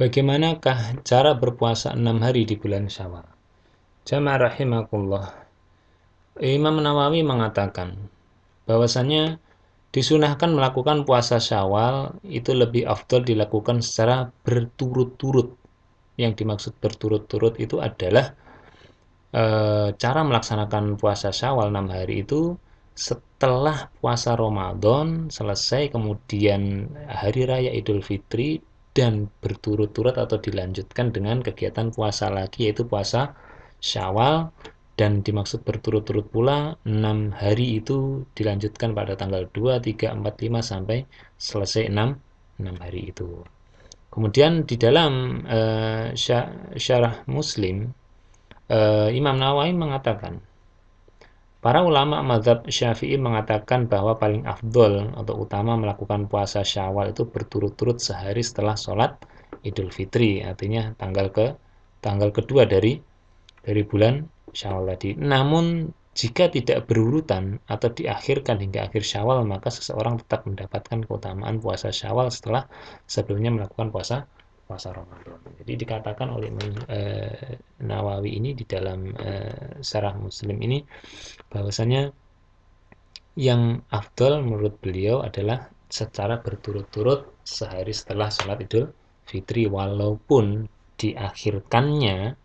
Bagaimanakah cara berpuasa 6 hari di bulan Syawal? Jamaah rahimakumullah. Imam Nawawi mengatakan bahwasannya disunahkan melakukan puasa Syawal itu lebih afdal dilakukan secara berturut-turut. Yang dimaksud berturut-turut itu adalah cara melaksanakan puasa Syawal 6 hari itu setelah puasa Ramadan selesai, kemudian hari raya Idul Fitri, dan berturut-turut atau dilanjutkan dengan kegiatan puasa lagi, yaitu puasa Syawal. Dan dimaksud berturut-turut pula 6 hari itu dilanjutkan pada tanggal 2, 3, 4, 5 sampai selesai 6 hari itu. Kemudian di dalam syarah Muslim, Imam Nawawi mengatakan, para ulama mazhab Syafi'i mengatakan bahwa paling afdol atau utama melakukan puasa Syawal itu berturut-turut sehari setelah sholat Idul Fitri, artinya tanggal kedua dari bulan Syawal tadi. Namun jika tidak berurutan atau diakhirkan hingga akhir Syawal, maka seseorang tetap mendapatkan keutamaan puasa Syawal setelah sebelumnya melakukan puasa Ramadan. Jadi dikatakan oleh Nawawi ini di dalam Syarah Muslim ini bahwasanya yang afdol menurut beliau adalah secara berturut-turut sehari setelah sholat Idul Fitri, walaupun diakhirkannya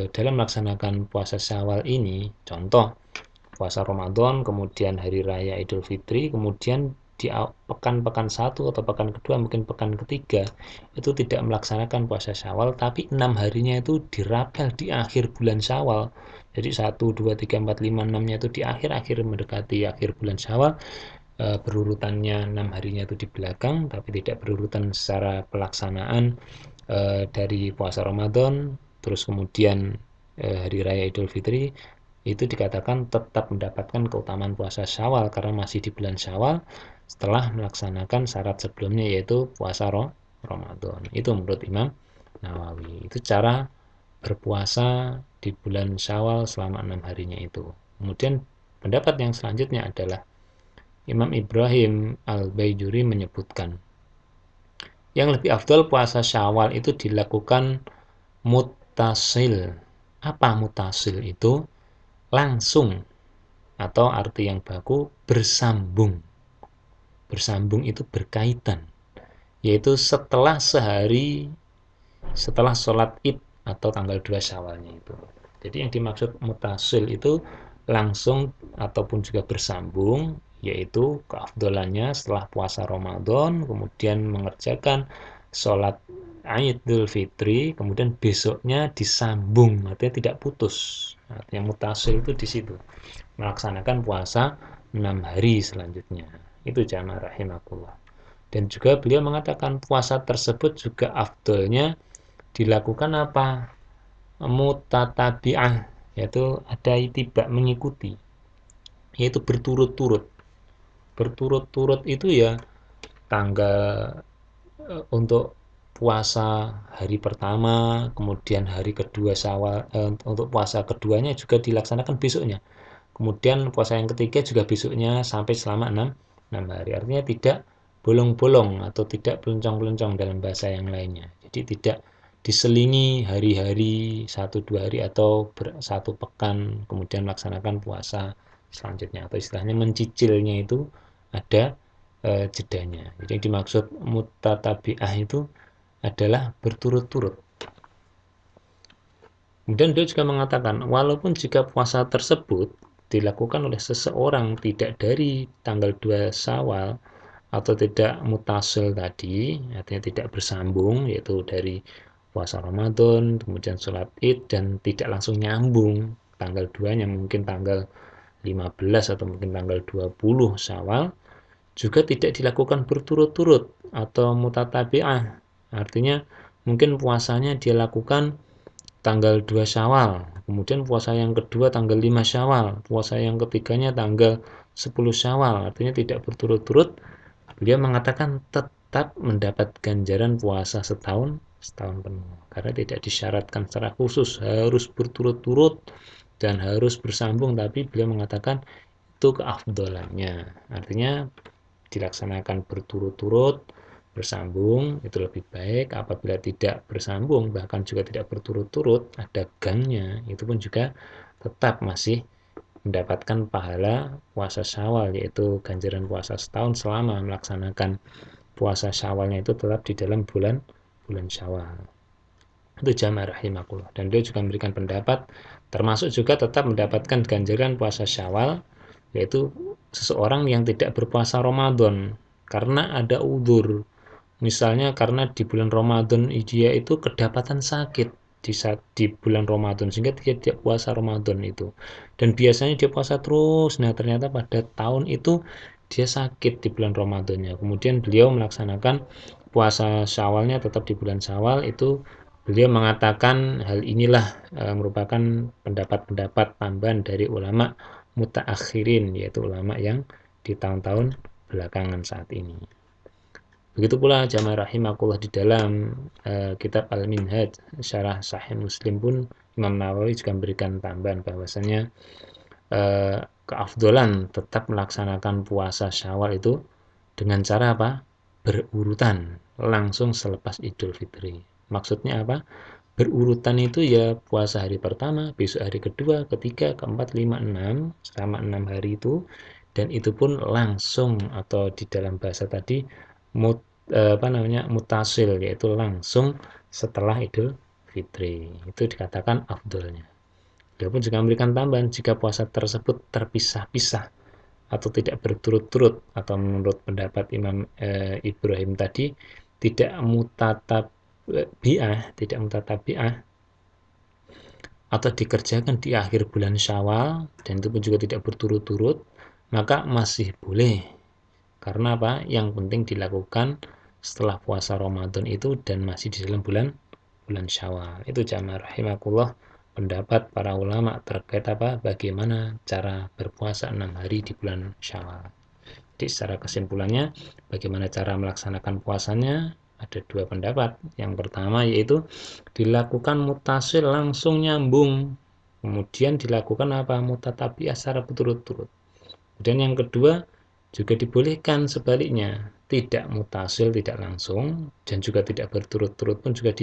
dalam melaksanakan puasa Syawal ini, contoh puasa Ramadan, kemudian hari raya Idul Fitri, kemudian di pekan-pekan satu atau pekan kedua, mungkin pekan ketiga, itu tidak melaksanakan puasa Syawal, tapi 6 harinya itu dirapel di akhir bulan Syawal. Jadi 1, 2, 3, 4, 5, 6-nya itu di akhir-akhir mendekati akhir bulan Syawal. Berurutannya 6 harinya itu di belakang, tapi tidak berurutan secara pelaksanaan dari puasa Ramadan, terus kemudian hari raya Idul Fitri, itu dikatakan tetap mendapatkan keutamaan puasa Syawal karena masih di bulan Syawal setelah melaksanakan syarat sebelumnya, yaitu puasa Ramadan. Itu menurut Imam Nawawi. Itu cara berpuasa di bulan Syawal selama 6 harinya itu. Kemudian pendapat yang selanjutnya adalah Imam Ibrahim Al-Baijuri menyebutkan yang lebih afdal puasa Syawal itu dilakukan mutasil. Apa mutasil itu? Langsung, atau arti yang baku bersambung. Bersambung itu berkaitan, yaitu setelah sehari setelah sholat id atau tanggal 2 Syawalnya itu. Jadi yang dimaksud mutasil itu langsung ataupun juga bersambung, yaitu keafdolannya setelah puasa Ramadan kemudian mengerjakan sholat Idul Fitri, kemudian besoknya disambung, artinya tidak putus. Artinya mutasil itu di situ, melaksanakan puasa 6 hari selanjutnya. Itu jamaah rahimakumullah. Dan juga beliau mengatakan puasa tersebut juga afdolnya dilakukan apa? Mutatabi'ah, yaitu ada itibak, mengikuti, yaitu berturut-turut. Berturut-turut itu ya tanggal untuk puasa hari pertama, kemudian hari kedua Syawal, untuk puasa keduanya juga dilaksanakan besoknya. Kemudian puasa yang ketiga juga besoknya sampai selama 6 hari. Artinya tidak bolong-bolong atau tidak pelencong-pelencong dalam bahasa yang lainnya. Jadi tidak diselingi hari-hari 1-2 hari atau satu pekan kemudian melaksanakan puasa selanjutnya, atau istilahnya mencicilnya itu ada jedanya. Jadi yang dimaksud mutatabi'ah itu adalah berturut-turut. Kemudian dia juga mengatakan, walaupun jika puasa tersebut dilakukan oleh seseorang tidak dari tanggal 2 Syawal atau tidak mutasil tadi, artinya tidak bersambung, yaitu dari puasa Ramadan, kemudian sholat id, dan tidak langsung nyambung tanggal 2-nya, mungkin tanggal 15 atau mungkin tanggal 20 Syawal, juga tidak dilakukan berturut-turut atau mutatabi'ah. Artinya mungkin puasanya dia lakukan tanggal 2 Syawal, kemudian puasa yang kedua tanggal 5 Syawal, puasa yang ketiganya tanggal 10 Syawal, artinya tidak berturut-turut. Beliau mengatakan tetap mendapat ganjaran puasa setahun penuh, karena tidak disyaratkan secara khusus harus berturut-turut dan harus bersambung, tapi beliau mengatakan itu keafdolannya, artinya dilaksanakan berturut-turut bersambung itu lebih baik. Apabila tidak bersambung bahkan juga tidak berturut-turut, ada gangnya, itu pun juga tetap masih mendapatkan pahala puasa Syawal, yaitu ganjaran puasa setahun selama melaksanakan puasa Syawalnya itu tetap di dalam bulan Syawal. Itu jamaah rahimakullah. Dan dia juga memberikan pendapat termasuk juga tetap mendapatkan ganjaran puasa Syawal, yaitu seseorang yang tidak berpuasa Ramadan karena ada udzur. Misalnya karena di bulan Ramadan dia itu kedapatan sakit di bulan Ramadan sehingga dia tidak puasa Ramadan itu. Dan biasanya dia puasa terus. Nah, ternyata pada tahun itu dia sakit di bulan Ramadannya. Kemudian beliau melaksanakan puasa Syawalnya tetap di bulan Syawal itu. Beliau mengatakan hal inilah merupakan pendapat-pendapat tambahan dari ulama mutaakhirin, yaitu ulama yang di tahun-tahun belakangan saat ini. Begitu pula jamaah rahimakumullah di dalam kitab Al-Minhaj syarah Sahih Muslim pun Imam Nawawi juga memberikan tambahan bahwasanya keafdolan tetap melaksanakan puasa Syawal itu dengan cara apa? Berurutan langsung selepas Idul Fitri. Maksudnya apa? Berurutan itu ya puasa hari pertama, besok hari kedua, ketiga, keempat, lima, enam, selama 6 hari itu, dan itu pun langsung atau di dalam bahasa tadi mutasil, yaitu langsung setelah Idul Fitri. Itu dikatakan afdolnya. Dia pun juga memberikan tambahan jika puasa tersebut terpisah-pisah atau tidak berturut-turut, atau menurut pendapat Imam Ibrahim tadi tidak mutatabi'ah atau dikerjakan di akhir bulan Syawal dan itu pun juga tidak berturut-turut, maka masih boleh. Karena apa? Yang penting dilakukan setelah puasa Ramadan itu dan masih di dalam bulan Syawal. Itu jamaah rahimakumullah pendapat para ulama terkait apa? Bagaimana cara berpuasa 6 hari di bulan Syawal. Jadi secara kesimpulannya, bagaimana cara melaksanakan puasanya? Ada dua pendapat. Yang pertama yaitu dilakukan mutasil langsung nyambung. Kemudian dilakukan apa? Mutatabi'ah secara berturut-turut. Dan yang kedua juga dibolehkan sebaliknya, tidak mutasil, tidak langsung, dan juga tidak berturut-turut pun juga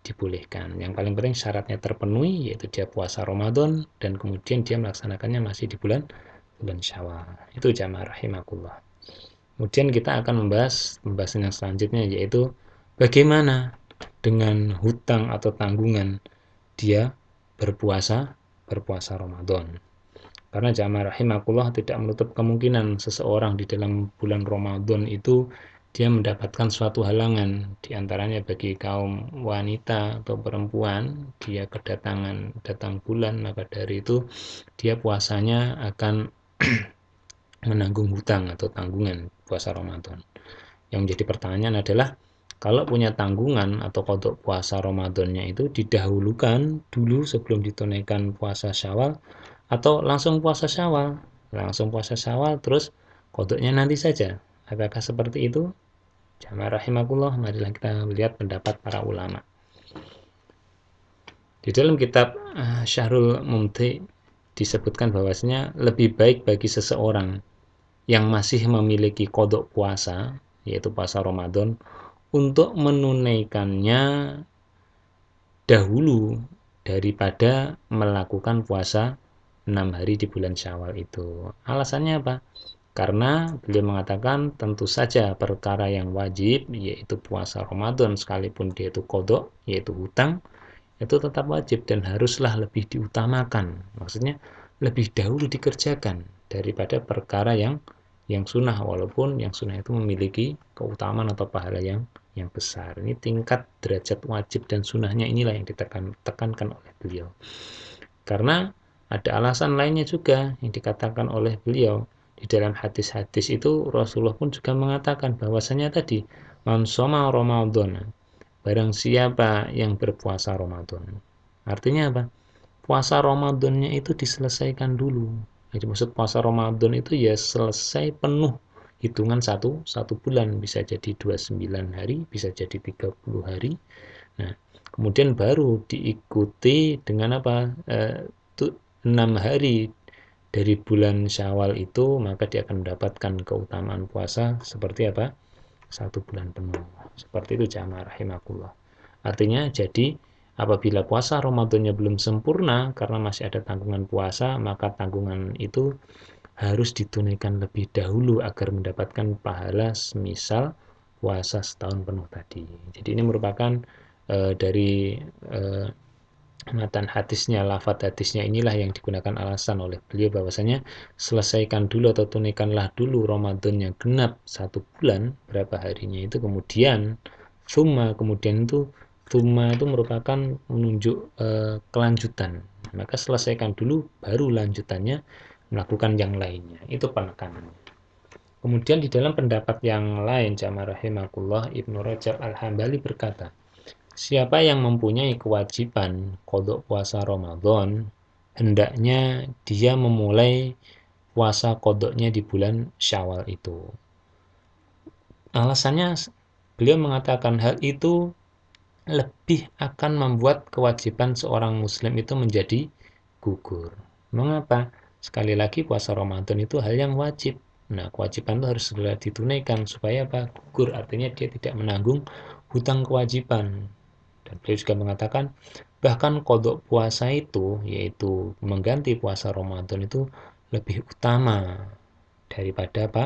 dibolehkan. Yang paling penting syaratnya terpenuhi, yaitu dia puasa Ramadan dan kemudian dia melaksanakannya masih di bulan Syawal. Itu jamaah rahimakumullah. Kemudian kita akan membahas pembahasan yang selanjutnya, yaitu bagaimana dengan hutang atau tanggungan dia berpuasa Ramadan. Karena jamaah rahimakumullah tidak menutup kemungkinan seseorang di dalam bulan Ramadan itu dia mendapatkan suatu halangan, diantaranya bagi kaum wanita atau perempuan, dia datang bulan, maka dari itu dia puasanya akan menanggung hutang atau tanggungan puasa Ramadan. Yang menjadi pertanyaan adalah kalau punya tanggungan atau kodok puasa Ramadannya itu didahulukan dulu sebelum ditunaikan puasa Syawal atau langsung puasa Syawal? Langsung puasa Syawal terus kodoknya nanti saja. Apakah seperti itu? Jamaah rahimakumullah, marilah kita melihat pendapat para ulama. Di dalam kitab Syahrul Mumti disebutkan bahwasanya lebih baik bagi seseorang yang masih memiliki kodok puasa, yaitu puasa Ramadan, untuk menunaikannya dahulu daripada melakukan puasa 6 hari di bulan Syawal itu. Alasannya apa? Karena beliau mengatakan tentu saja perkara yang wajib, yaitu puasa Ramadan, sekalipun dia itu kodok, yaitu hutang, itu tetap wajib dan haruslah lebih diutamakan. Maksudnya lebih dahulu dikerjakan daripada perkara yang sunnah, walaupun yang sunnah itu memiliki keutamaan atau pahala yang besar. Ini tingkat derajat wajib dan sunnahnya inilah yang ditekankan oleh beliau. Karena ada alasan lainnya juga yang dikatakan oleh beliau. Di dalam hadis-hadis itu Rasulullah pun juga mengatakan bahwasanya tadi man shoma Ramadan, barang siapa yang berpuasa Ramadan. Artinya apa? Puasa Ramadannya itu diselesaikan dulu. Jadi maksud puasa Ramadan itu ya selesai penuh hitungan satu bulan, bisa jadi 29 hari, bisa jadi 30 hari. Nah, kemudian baru diikuti dengan apa? 6 hari dari bulan Syawal itu, maka dia akan mendapatkan keutamaan puasa seperti apa? 1 bulan penuh. Seperti itu jamaah rahimakumullah. Artinya jadi apabila puasa Ramadannya belum sempurna karena masih ada tanggungan puasa, maka tanggungan itu harus ditunaikan lebih dahulu agar mendapatkan pahala semisal puasa setahun penuh tadi. Jadi ini merupakan dari matan hadisnya, lafadz hadisnya inilah yang digunakan alasan oleh beliau bahwasanya selesaikan dulu atau tunaikanlah dulu Ramadan yang genap 1 bulan, berapa harinya itu, kemudian kemudian itu itu merupakan menunjuk kelanjutan, maka selesaikan dulu baru lanjutannya melakukan yang lainnya, itu penekanannya. Kemudian di dalam pendapat yang lain, jamaah rahimakumullah, Ibnu Rajab Al-Hambali berkata, siapa yang mempunyai kewajiban qada puasa Ramadan, hendaknya dia memulai puasa qadanya di bulan Syawal itu. Alasannya beliau mengatakan hal itu lebih akan membuat kewajiban seorang muslim itu menjadi gugur. Mengapa? Sekali lagi puasa Ramadan itu hal yang wajib. Nah, kewajiban itu harus segera ditunaikan supaya apa? Gugur, artinya dia tidak menanggung hutang kewajiban. Dan beliau juga mengatakan bahkan kodok puasa itu, yaitu mengganti puasa Ramadan itu lebih utama daripada apa?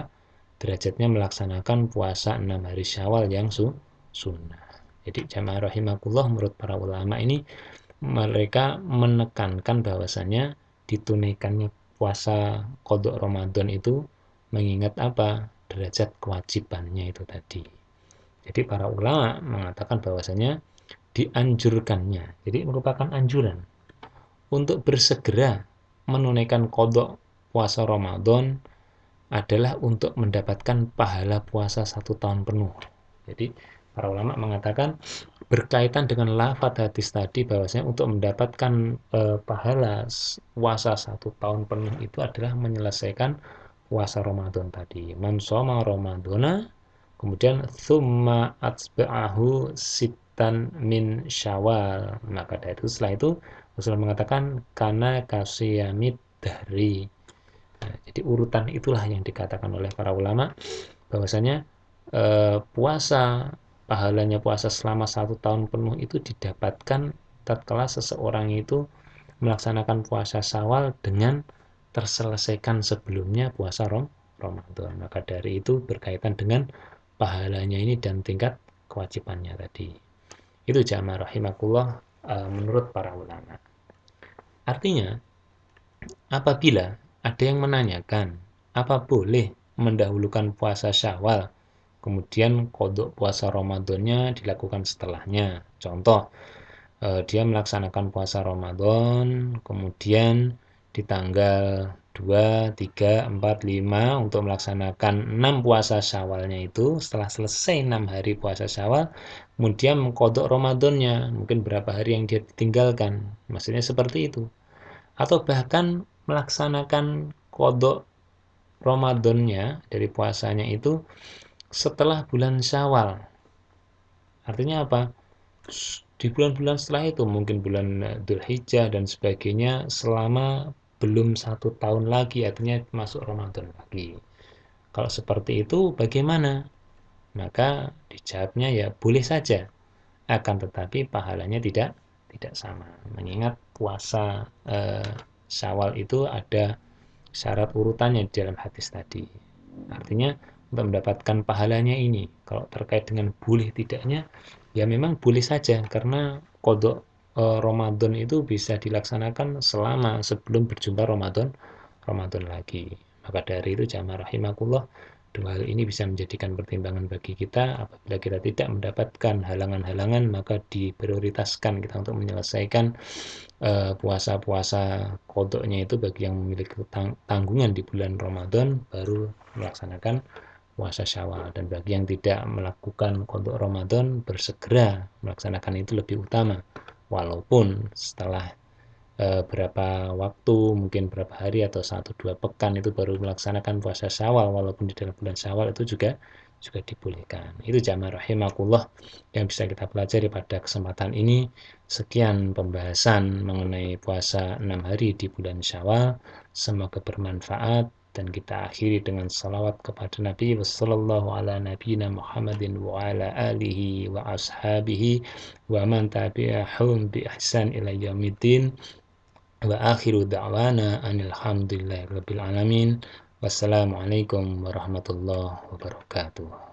Derajatnya melaksanakan puasa 6 hari Syawal yang sunnah. Jadi jamaah rahimakumullah, menurut para ulama ini mereka menekankan bahwasanya ditunaikannya puasa kodok Ramadan itu mengingat apa? Derajat kewajibannya itu tadi. Jadi para ulama mengatakan bahwasanya dianjurkannya, jadi merupakan anjuran untuk bersegera menunaikan qadha puasa Ramadan adalah untuk mendapatkan pahala puasa 1 tahun penuh. Jadi para ulama mengatakan berkaitan dengan lafadz hadis tadi bahwasanya untuk mendapatkan pahala puasa 1 tahun penuh itu adalah menyelesaikan puasa Ramadan tadi. Man shoma Ramadana, kemudian thumma atba'ahu sittan min Syawal. Maka dari itu setelah itu Rasulullah mengatakan karena kasiyamid dari. Nah, jadi urutan itulah yang dikatakan oleh para ulama bahwasanya puasa pahalanya puasa selama 1 tahun penuh itu didapatkan tatkala seseorang itu melaksanakan puasa Syawal dengan terselesaikan sebelumnya puasa Ramadan. Maka dari itu berkaitan dengan pahalanya ini dan tingkat kewajibannya tadi. Itu jamaah rahimakumullah menurut para ulama. Artinya apabila ada yang menanyakan apa boleh mendahulukan puasa Syawal kemudian kodok puasa Ramadannya dilakukan setelahnya. Contoh, dia melaksanakan puasa Ramadan, kemudian di tanggal 2, 3, 4, 5 untuk melaksanakan 6 puasa Syawalnya itu, setelah selesai 6 hari puasa Syawal, kemudian mengkodok Ramadannya, mungkin berapa hari yang dia tinggalkan. Maksudnya seperti itu. Atau bahkan melaksanakan kodok Ramadannya dari puasanya itu setelah bulan Syawal. Artinya apa? Di bulan-bulan setelah itu, mungkin bulan Dzulhijjah dan sebagainya, selama belum 1 tahun lagi, artinya masuk Ramadan lagi. Kalau seperti itu bagaimana? Maka dijawabnya ya boleh saja, akan tetapi pahalanya tidak sama. Mengingat puasa Syawal itu ada syarat urutannya di dalam hadis tadi. Artinya untuk mendapatkan pahalanya ini, kalau terkait dengan boleh tidaknya, ya memang boleh saja karena kodok Ramadan itu bisa dilaksanakan selama sebelum berjumpa Ramadan lagi. Maka dari itu jamaah rahimakumullah, dua hal ini bisa menjadikan pertimbangan bagi kita. Apabila kita tidak mendapatkan halangan-halangan, maka diprioritaskan kita untuk menyelesaikan puasa-puasa kodoknya itu bagi yang memiliki tanggungan di bulan Ramadan baru melaksanakan puasa Syawal, dan bagi yang tidak melakukan kodok Ramadan bersegera melaksanakan itu lebih utama, walaupun setelah berapa waktu, mungkin berapa hari atau 1-2 pekan itu baru melaksanakan puasa Syawal, walaupun di dalam bulan Syawal itu juga dibolehkan. Itu jamaah rahimakumullah yang bisa kita pelajari pada kesempatan ini. Sekian pembahasan mengenai puasa 6 hari di bulan Syawal. Semoga bermanfaat. dan kita akhiri dengan salawat kepada Nabi sallallahu ala nabiyina Muhammadin wa ala alihi wa ashabihi wa man tabi'ahum bi ihsan ila yaumiddin wa akhiru da'wana anil hamdulillahi rabbil alamin. Wassalamualaikum warahmatullahi wabarakatuh.